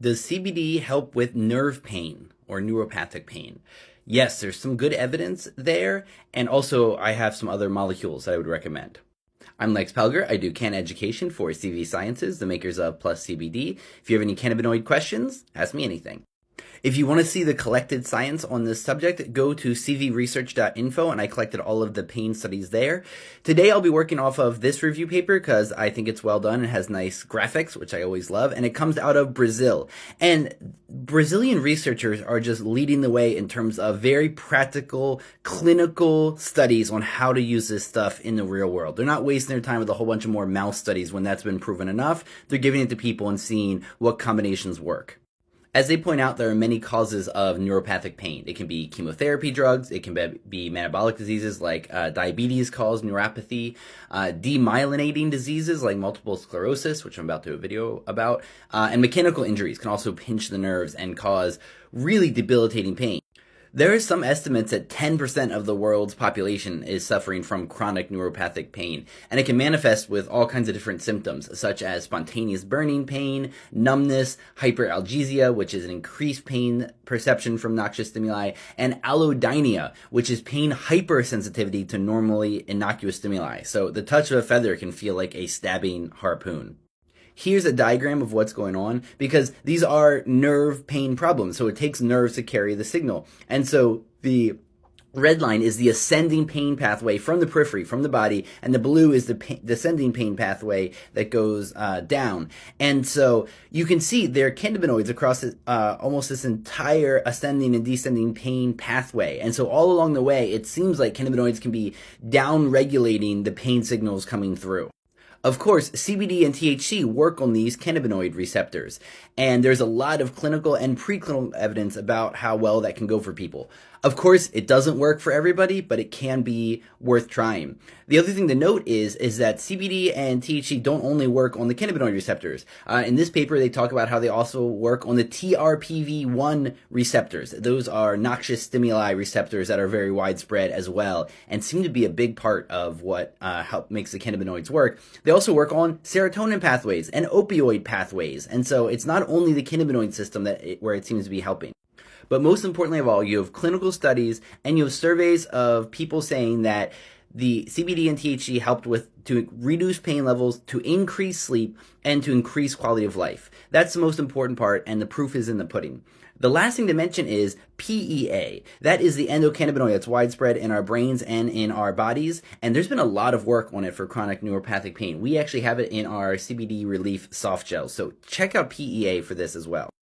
Does CBD help with nerve pain or neuropathic pain? Yes, there's some good evidence there, and also I have some other molecules that I would recommend. I'm Lex Pelger. I do Canna education for CV Sciences, the makers of Plus CBD. If you have any cannabinoid questions, ask me anything. If you want to see the collected science on this subject, go to CVResearch.info, and I collected all of the pain studies there. Today I'll be working off of this review paper because I think it's well done and has nice graphics, which I always love, and it comes out of Brazil. And Brazilian researchers are just leading the way in terms of very practical, clinical studies on how to use this stuff in the real world. They're not wasting their time with a whole bunch of more mouse studies when that's been proven enough. They're giving it to people and seeing what combinations work. As they point out, there are many causes of neuropathic pain. It can be chemotherapy drugs. It can be metabolic diseases like diabetes cause neuropathy, demyelinating diseases like multiple sclerosis, which I'm about to do a video about, and mechanical injuries can also pinch the nerves and cause really debilitating pain. There are some estimates that 10% of the world's population is suffering from chronic neuropathic pain, and it can manifest with all kinds of different symptoms, such as spontaneous burning pain, numbness, hyperalgesia, which is an increased pain perception from noxious stimuli, and allodynia, which is pain hypersensitivity to normally innocuous stimuli. So the touch of a feather can feel like a stabbing harpoon. Here's a diagram of what's going on because these are nerve pain problems. So it takes nerves to carry the signal. And so the red line is the ascending pain pathway from the periphery, from the body, and the blue is the descending pain pathway that goes down. And so you can see there are cannabinoids across almost this entire ascending and descending pain pathway. And so all along the way, it seems like cannabinoids can be down-regulating the pain signals coming through. Of course, CBD and THC work on these cannabinoid receptors, and there's a lot of clinical and preclinical evidence about how well that can go for people. Of course, it doesn't work for everybody, but it can be worth trying. The other thing to note is that CBD and THC don't only work on the cannabinoid receptors. In this paper, they talk about how they also work on the TRPV1 receptors. Those are noxious stimuli receptors that are very widespread as well, and seem to be a big part of what makes the cannabinoids work. They also work on serotonin pathways and opioid pathways, and so it's not only the cannabinoid system where it seems to be helping. But most importantly of all, you have clinical studies and you have surveys of people saying that the CBD and THC helped to reduce pain levels, to increase sleep, and to increase quality of life. That's the most important part, and the proof is in the pudding. The last thing to mention is PEA. That is the endocannabinoid that's widespread in our brains and in our bodies, and there's been a lot of work on it for chronic neuropathic pain. We actually have it in our CBD Relief soft gels, so check out PEA for this as well.